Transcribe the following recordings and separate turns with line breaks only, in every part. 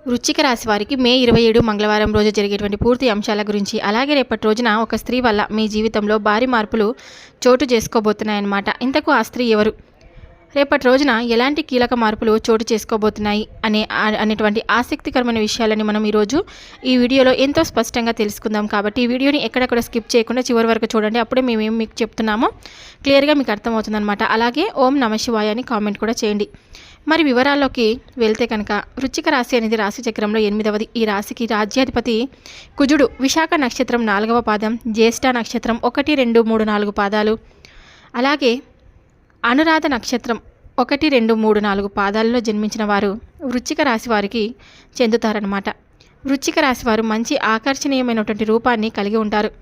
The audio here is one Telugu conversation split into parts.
వృశ్చిక రాశి వారికి మే 27 మంగళవారం రోజు జరిగేటువంటి పూర్తి అంశాల గురించి, అలాగే రేపటి రోజున ఒక స్త్రీ వల్ల మీ జీవితంలో భారీ మార్పులు చోటు చేసుకోబోతున్నాయన్నమాట. ఇంతకు ఆ స్త్రీ ఎవరు? రేపటి రోజున ఎలాంటి కీలక మార్పులు చోటు చేసుకోబోతున్నాయి అనేటువంటి ఆసక్తికరమైన విషయాలని మనం ఈరోజు ఈ వీడియోలో ఎంతో స్పష్టంగా తెలుసుకుందాం. కాబట్టి ఈ వీడియోని ఎక్కడెక్కడ స్కిప్ చేయకుండా చివరి వరకు చూడండి. అప్పుడే మేము మీకు చెప్తున్నామో క్లియర్గా మీకు అర్థమవుతుందన్నమాట. అలాగే ఓం నమ శివాయ అని కామెంట్ కూడా చేయండి. మరి వివరాల్లోకి వెళ్తే కనుక, వృశ్చిక రాశి అనేది రాశి చక్రంలో 8వది. ఈ రాశికి రాజ్యాధిపతి కుజుడు. విశాఖ నక్షత్రం 4వ పాదం, జ్యేష్ఠ నక్షత్రం 1, 2, 3, 4 పాదాలు, అలాగే అనురాధ నక్షత్రం 1, 2, 3, 4 పాదాలలో జన్మించిన వారు వృశ్చిక రాశి వారికి చెందుతారనమాట. వృశ్చిక రాశి వారు మంచి ఆకర్షణీయమైనటువంటి రూపాన్ని కలిగి ఉంటారు.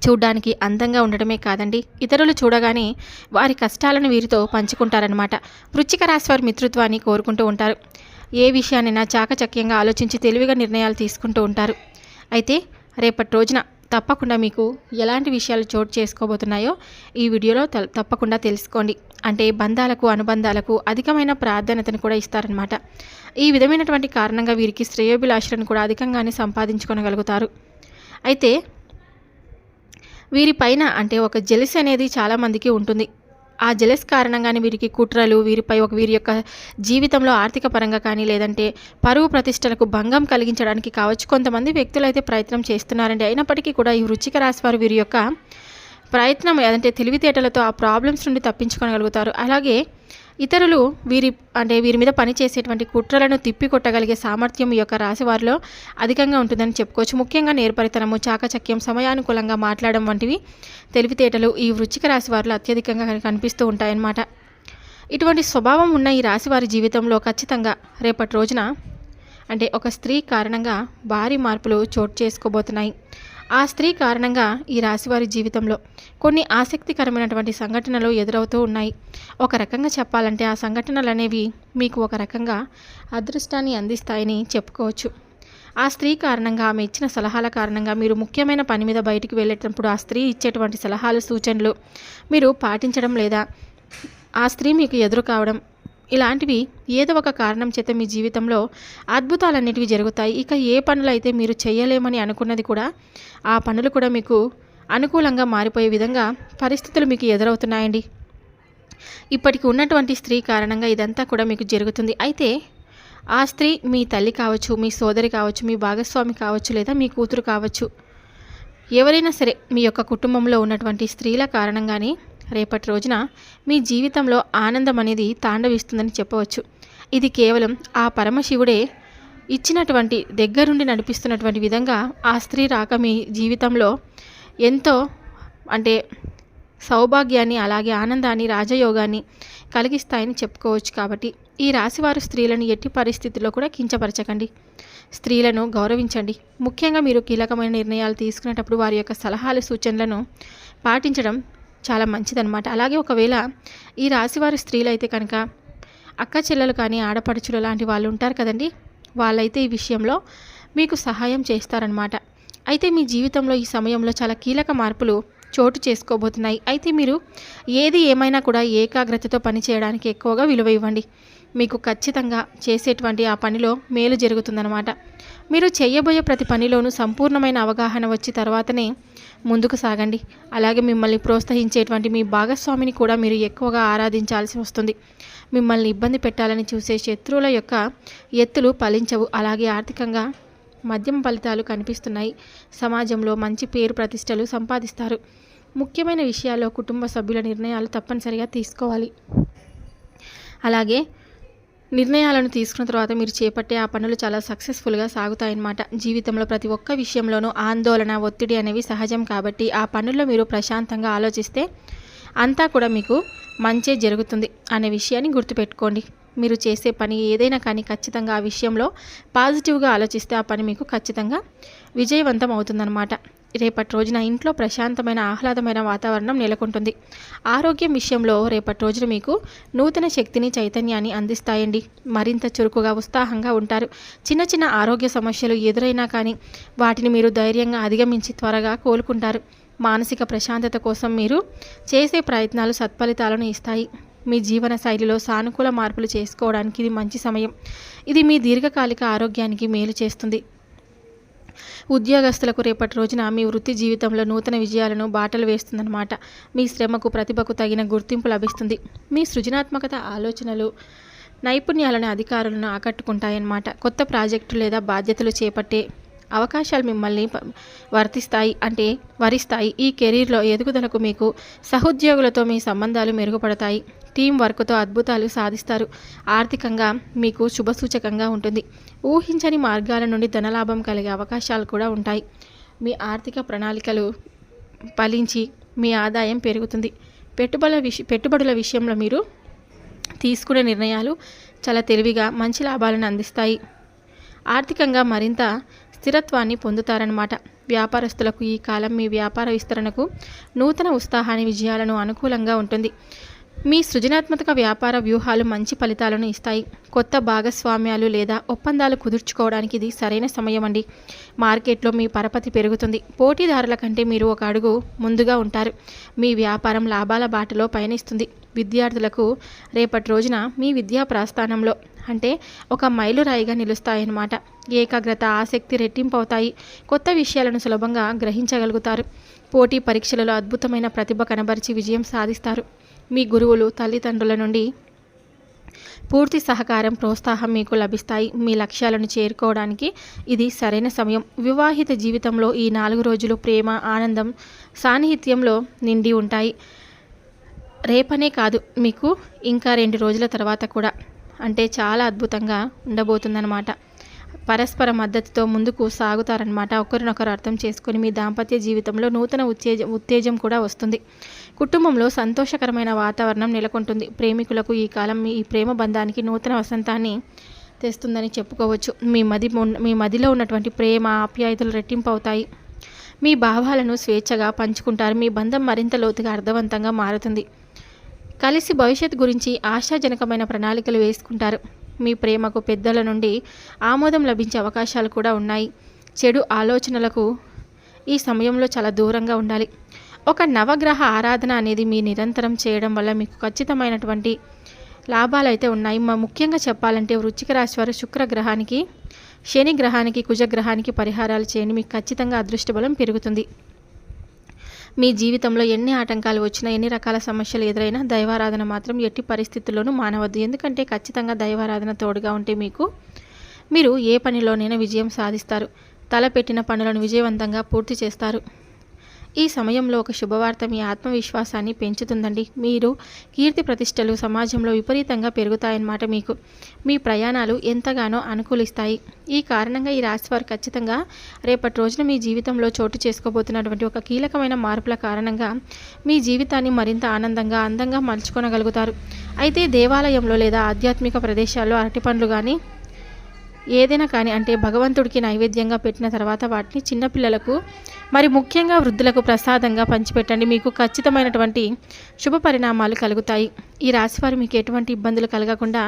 చూడ్డానికి అందంగా ఉండటమే కాదండి, ఇతరులు చూడగానే వారి కష్టాలను వీరితో పంచుకుంటారనమాట. వృశ్చిక రాశి వారి మిత్రత్వాన్ని కోరుకుంటూ ఉంటారు. ఏ విషయాన్నైనా చాకచక్యంగా ఆలోచించి తెలివిగా నిర్ణయాలు తీసుకుంటూ ఉంటారు. అయితే రేపటి రోజున తప్పకుండా మీకు ఎలాంటి విషయాలు చోటు చేసుకోబోతున్నాయో ఈ వీడియోలో తప్పకుండా తెలుసుకోండి. అంటే బంధాలకు, అనుబంధాలకు అధికమైన ప్రాధాన్యతను కూడా ఇస్తారనమాట. ఈ విధమైనటువంటి కారణంగా వీరికి శ్రేయోభిలాషులను కూడా అధికంగానే సంపాదించుకోగలుగుతారు. అయితే వీరిపైన అంటే ఒక జెలస్ అనేది చాలామందికి ఉంటుంది. ఆ జెలస్ కారణంగానే వీరికి కుట్రలు, వీరి యొక్క జీవితంలో ఆర్థిక పరంగా కానీ, లేదంటే పరువు ప్రతిష్టలకు భంగం కలిగించడానికి కావచ్చు, కొంతమంది వ్యక్తులు అయితే ప్రయత్నం చేస్తున్నారండి. అయినప్పటికీ కూడా ఈ వృశ్చిక రాశి వారు వీరి యొక్క ప్రయత్నం అంటే తెలివితేటలతో ఆ ప్రాబ్లమ్స్ నుండి తప్పించుకోగలుగుతారు. అలాగే ఇతరులు వీరి మీద పనిచేసేటువంటి కుట్రలను తిప్పికొట్టగలిగే సామర్థ్యం ఈ యొక్క రాశి వారిలో అధికంగా ఉంటుందని చెప్పుకోవచ్చు. ముఖ్యంగా నేర్పరితనము, చాకచక్యం, సమయానుకూలంగా మాట్లాడడం వంటివి తెలివితేటలు ఈ వృశ్చిక రాశి వారిలో అత్యధికంగా కనిపిస్తూ ఉంటాయన్నమాట. ఇటువంటి స్వభావం ఉన్న ఈ రాశి వారి జీవితంలో ఖచ్చితంగా రేపటి రోజున అంటే ఒక స్త్రీ కారణంగా భారీ మార్పులు చోటు చేసుకోబోతున్నాయి. ఆ స్త్రీ కారణంగా ఈ రాశివారి జీవితంలో కొన్ని ఆసక్తికరమైనటువంటి సంఘటనలు ఎదురవుతూ ఉన్నాయి. ఒక రకంగా చెప్పాలంటే ఆ సంఘటనలు అనేవి మీకు ఒక రకంగా అదృష్టాన్ని అందిస్తాయని చెప్పుకోవచ్చు. ఆ స్త్రీ కారణంగా, ఆమె ఇచ్చిన సలహాల కారణంగా మీరు ముఖ్యమైన పని మీద బయటికి వెళ్ళేటప్పుడు ఆ స్త్రీ ఇచ్చేటువంటి సలహాలు, సూచనలు మీరు పాటించడం, లేదా ఆ స్త్రీ మీకు ఎదురు కావడం, ఇలాంటివి ఏదో ఒక కారణం చేత మీ జీవితంలో అద్భుతాలన్నిటివి జరుగుతాయి. ఇక ఏ పనులైతే మీరు చేయలేమని అనుకున్నది కూడా ఆ పనులు కూడా మీకు అనుకూలంగా మారిపోయే విధంగా పరిస్థితులు మీకు ఎదురవుతున్నాయండి. ఇప్పటికి ఉన్నటువంటి స్త్రీ కారణంగా ఇదంతా కూడా మీకు జరుగుతుంది. అయితే ఆ స్త్రీ మీ తల్లి కావచ్చు, మీ సోదరి కావచ్చు, మీ భాగస్వామి కావచ్చు, లేదా మీ కూతురు కావచ్చు, ఎవరైనా సరే మీ యొక్క కుటుంబంలో ఉన్నటువంటి స్త్రీల కారణంగానే రేపటి రోజున మీ జీవితంలో ఆనందం అనేది తాండవిస్తుందని చెప్పవచ్చు. ఇది కేవలం ఆ పరమశివుడే ఇచ్చినటువంటి, దగ్గరుండి నడిపిస్తున్నటువంటి విధంగా ఆ స్త్రీ రాక మీ జీవితంలో ఎంతో అంటే సౌభాగ్యాన్ని, అలాగే ఆనందాన్ని, రాజయోగాన్ని కలిగిస్తాయని చెప్పుకోవచ్చు. కాబట్టి ఈ రాశివారు స్త్రీలను ఎట్టి పరిస్థితుల్లో కూడా కించపరచకండి. స్త్రీలను గౌరవించండి. ముఖ్యంగా మీరు కీలకమైన నిర్ణయాలు తీసుకునేటప్పుడు వారి యొక్క సలహాలు, సూచనలను పాటించడం చాలా మంచిదన్నమాట. అలాగే ఒకవేళ ఈ రాశివారి స్త్రీలు అయితే కనుక అక్క చెల్లెలు కానీ, ఆడపడుచులు లాంటి వాళ్ళు ఉంటారు కదండి, వాళ్ళైతే ఈ విషయంలో మీకు సహాయం చేస్తారనమాట. అయితే మీ జీవితంలో ఈ సమయంలో చాలా కీలక మార్పులు చోటు చేసుకోబోతున్నాయి. అయితే మీరు ఏది ఏమైనా కూడా ఏకాగ్రతతో పని చేయడానికి ఎక్కువగా విలువ ఇవ్వండి. మీకు ఖచ్చితంగా చేసేటువంటి ఆ పనిలో మేలు జరుగుతుందన్నమాట. మీరు చేయబోయే ప్రతి పనిలోనూ సంపూర్ణమైన అవగాహన వచ్చి తర్వాతనే ముందుకు సాగండి. అలాగే మిమ్మల్ని ప్రోత్సహించేటువంటి మీ భాగస్వామిని కూడా మీరు ఎక్కువగా ఆరాధించాల్సి వస్తుంది. మిమ్మల్ని ఇబ్బంది పెట్టాలని చూసే శత్రువుల యొక్క ఎత్తులు ఫలించవు. అలాగే ఆర్థికంగా మధ్యమ ఫలితాలు కనిపిస్తున్నాయి. సమాజంలో మంచి పేరు ప్రతిష్టలు సంపాదిస్తారు. ముఖ్యమైన విషయాల్లో కుటుంబ సభ్యుల నిర్ణయాలు తప్పనిసరిగా తీసుకోవాలి. అలాగే నిర్ణయాలను తీసుకున్న తర్వాత మీరు చేపట్టే ఆ పనులు చాలా సక్సెస్ఫుల్గా సాగుతాయన్నమాట. జీవితంలో ప్రతి ఒక్క విషయంలోనూ ఆందోళన, ఒత్తిడి అనేవి సహజం. కాబట్టి ఆ పనుల్లో మీరు ప్రశాంతంగా ఆలోచిస్తే అంతా కూడా మీకు మంచే జరుగుతుంది అనే విషయాన్ని గుర్తుపెట్టుకోండి. మీరు చేసే పని ఏదైనా కానీ ఖచ్చితంగా ఆ విషయంలో పాజిటివ్గా ఆలోచిస్తే ఆ పని మీకు ఖచ్చితంగా విజయవంతం అవుతుందన్నమాట. రేపటి రోజున ఇంట్లో ప్రశాంతమైన, ఆహ్లాదమైన వాతావరణం నెలకొంటుంది. ఆరోగ్యం విషయంలో రేపటి రోజున మీకు నూతన శక్తిని, చైతన్యాన్ని అందిస్తాయండి. మరింత చురుకుగా, ఉత్సాహంగా ఉంటారు. చిన్న చిన్న ఆరోగ్య సమస్యలు ఎదురైనా కానీ వాటిని మీరు ధైర్యంగా అధిగమించి త్వరగా కోలుకుంటారు. మానసిక ప్రశాంతత కోసం మీరు చేసే ప్రయత్నాలు సత్ఫలితాలను ఇస్తాయి. మీ జీవన శైలిలో సానుకూల మార్పులు చేసుకోవడానికి ఇది మంచి సమయం. ఇది మీ దీర్ఘకాలిక ఆరోగ్యానికి మేలు చేస్తుంది. ఉద్యోగస్తులకు రేపటి రోజున మీ వృత్తి జీవితంలో నూతన విజయాలను బాటలు వేస్తుందన్నమాట. మీ శ్రమకు ప్రతిభకు తగిన గుర్తింపు లభిస్తుంది. మీ సృజనాత్మకత ఆలోచనలు నైపుణ్యాలను అధికారులను ఆకట్టుకుంటాయన్నమాట. కొత్త ప్రాజెక్టు లేదా బాధ్యతలు చేపట్టే అవకాశాలు మిమ్మల్ని వరిస్తాయి. ఈ కెరీర్లో ఎదుగుదలకు మీకు సహోద్యోగులతో మీ సంబంధాలు మెరుగుపడతాయి. టీం వర్క్తో అద్భుతాలు సాధిస్తారు. ఆర్థికంగా మీకు శుభసూచకంగా ఉంటుంది. ఊహించని మార్గాల నుండి ధనలాభం కలిగే అవకాశాలు కూడా ఉంటాయి. మీ ఆర్థిక ప్రణాళికలు ఫలించి మీ ఆదాయం పెరుగుతుంది. పెట్టుబడుల విషయంలో మీరు తీసుకునే నిర్ణయాలు చాలా తెలివిగా మంచి లాభాలను అందిస్తాయి. ఆర్థికంగా మరింత స్థిరత్వాన్ని పొందుతారన్నమాట. వ్యాపారస్తులకు ఈ కాలం మీ వ్యాపార విస్తరణకు నూతన ఉత్సాహాన్ని విజయాలను అనుకూలంగా ఉంటుంది. మీ సృజనాత్మక వ్యాపార వ్యూహాలు మంచి ఫలితాలను ఇస్తాయి. కొత్త భాగస్వామ్యాలు లేదా ఒప్పందాలు కుదుర్చుకోవడానికి ఇది సరైన సమయం అండి. మార్కెట్లో మీ పరపతి పెరుగుతుంది. పోటీదారుల కంటే మీరు ఒక అడుగు ముందుగా ఉంటారు. మీ వ్యాపారం లాభాల బాటలో పయనిస్తుంది. విద్యార్థులకు రేపటి రోజున మీ విద్యా ప్రస్థానంలో అంటే ఒక మైలురాయిగా నిలుస్తాయన్నమాట. ఏకాగ్రత ఆసక్తి రెట్టింపు అవుతాయి. కొత్త విషయాలను సులభంగా గ్రహించగలుగుతారు. పోటీ పరీక్షలలో అద్భుతమైన ప్రతిభ కనబరిచి విజయం సాధిస్తారు. మీ గురువులు తల్లిదండ్రుల నుండి పూర్తి సహకారం ప్రోత్సాహం మీకు లభిస్తాయి. మీ లక్ష్యాలను చేరుకోవడానికి ఇది సరైన సమయం. వివాహిత జీవితంలో ఈ 4 రోజులు ప్రేమ ఆనందం సాన్నిహిత్యంలో నిండి ఉంటాయి. రేపనే కాదు, మీకు ఇంకా 2 రోజుల తర్వాత కూడా అంటే చాలా అద్భుతంగా ఉండబోతుందన్నమాట. పరస్పర మద్దతుతో ముందుకు సాగుతారనమాట. ఒకరినొకరు అర్థం చేసుకొని మీ దాంపత్య జీవితంలో నూతన ఉత్తేజం కూడా వస్తుంది. కుటుంబంలో సంతోషకరమైన వాతావరణం నెలకొంటుంది. ప్రేమికులకు ఈ కాలం ఈ ప్రేమ బంధానికి నూతన వసంతాన్ని తెస్తుందని చెప్పుకోవచ్చు. మీ మదిలో ఉన్నటువంటి ప్రేమ ఆప్యాయతలు రెట్టింపు అవుతాయి. మీ భావాలను స్వేచ్ఛగా పంచుకుంటారు. మీ బంధం మరింత లోతుగా అర్థవంతంగా మారుతుంది. కలిసి భవిష్యత్తు గురించి ఆశాజనకమైన ప్రణాళికలు వేసుకుంటారు. మీ ప్రేమకు పెద్దల నుండి ఆమోదం లభించే అవకాశాలు కూడా ఉన్నాయి. చెడు ఆలోచనలకు ఈ సమయంలో చాలా దూరంగా ఉండాలి. ఒక నవగ్రహ ఆరాధన అనేది మీ నిరంతరం చేయడం వల్ల మీకు ఖచ్చితమైనటువంటి లాభాలు అయితే ఉన్నాయి. ముఖ్యంగా చెప్పాలంటే వృశ్చిక రాశి వారు శుక్రగ్రహానికి శని గ్రహానికి కుజగ్రహానికి పరిహారాలు చేయండి. మీకు ఖచ్చితంగా అదృష్టబలం పెరుగుతుంది. మీ జీవితంలో ఎన్ని ఆటంకాలు వచ్చినా ఎన్ని రకాల సమస్యలు ఎదురైనా దైవారాధన మాత్రం ఎట్టి పరిస్థితుల్లోనూ మానవద్దు. ఎందుకంటే ఖచ్చితంగా దైవారాధన తోడుగా ఉంటే మీరు ఏ పనిలోనైనా విజయం సాధిస్తారు. తలపెట్టిన పనులను విజయవంతంగా పూర్తి చేస్తారు. ఈ సమయంలో ఒక శుభవార్త మీ ఆత్మవిశ్వాసాన్ని పెంచుతుందండి. మీరు కీర్తి ప్రతిష్టలు సమాజంలో విపరీతంగా పెరుగుతాయన్నమాట. మీ ప్రయాణాలు ఎంతగానో అనుకూలిస్తాయి. ఈ కారణంగా ఈ రాశి వారు ఖచ్చితంగా రేపటి రోజున మీ జీవితంలో చోటు చేసుకోబోతున్నటువంటి ఒక కీలకమైన మార్పుల కారణంగా మీ జీవితాన్ని మరింత ఆనందంగా అందంగా మలుచుకోగలుగుతారు. అయితే దేవాలయంలో లేదా ఆధ్యాత్మిక ప్రదేశాల్లో అరటిపండ్లు కానీ ఏదైనా కానీ అంటే భగవంతుడికి నైవేద్యంగా పెట్టిన తర్వాత వాటిని చిన్నపిల్లలకు మరి ముఖ్యంగా వృద్ధులకు ప్రసాదంగా పంచిపెట్టండి. మీకు ఖచ్చితమైనటువంటి శుభ పరిణామాలు కలుగుతాయి. ఈ రాశివారు మీకు ఎటువంటి ఇబ్బందులు కలగకుండా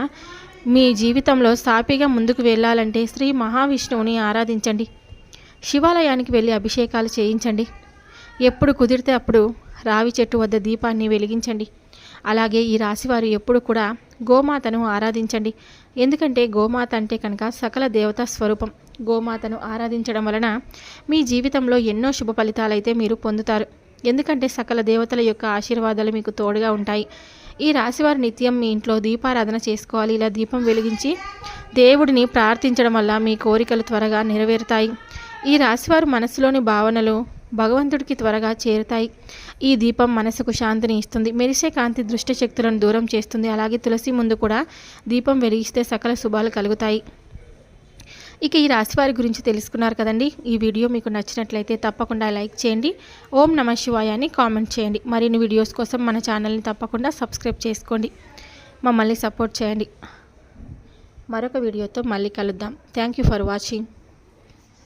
మీ జీవితంలో సాఫీగా ముందుకు వెళ్ళాలంటే శ్రీ మహావిష్ణువుని ఆరాధించండి. శివాలయానికి వెళ్ళి అభిషేకాలు చేయించండి. ఎప్పుడు కుదిరితే అప్పుడు రావి చెట్టు వద్ద దీపాన్ని వెలిగించండి. అలాగే ఈ రాశివారు ఎప్పుడు కూడా గోమాతను ఆరాధించండి. ఎందుకంటే గోమాత అంటే కనుక సకల దేవతా స్వరూపం. గోమాతను ఆరాధించడం వలన మీ జీవితంలో ఎన్నో శుభ ఫలితాలైతే మీరు పొందుతారు. ఎందుకంటే సకల దేవతల యొక్క ఆశీర్వాదాలు మీకు తోడుగా ఉంటాయి. ఈ రాశివారు నిత్యం మీ ఇంట్లో దీపారాధన చేసుకోవాలి. ఇలా దీపం వెలిగించి దేవుడిని ప్రార్థించడం వల్ల మీ కోరికలు త్వరగా నెరవేరుతాయి. ఈ రాశివారు మనసులోని భావనలు భగవంతుడికి త్వరగా చేరుతాయి. ఈ దీపం మనసుకు శాంతిని ఇస్తుంది. మెరిసే కాంతి దుష్ట శక్తులను దూరం చేస్తుంది. అలాగే తులసి ముందు కూడా దీపం వెలిగిస్తే సకల శుభాలు కలుగుతాయి. ఇక ఈ రాశివారి గురించి తెలుసుకున్నారు కదండి. ఈ వీడియో మీకు నచ్చినట్లయితే తప్పకుండా లైక్ చేయండి. ఓం నమః శివాయ అని కామెంట్ చేయండి. మరిన్ని వీడియోస్ కోసం మన ఛానల్ని తప్పకుండా సబ్స్క్రైబ్ చేసుకోండి. మమ్మల్ని సపోర్ట్ చేయండి. మరొక వీడియోతో మళ్ళీ కలుద్దాం. Thank you for watching.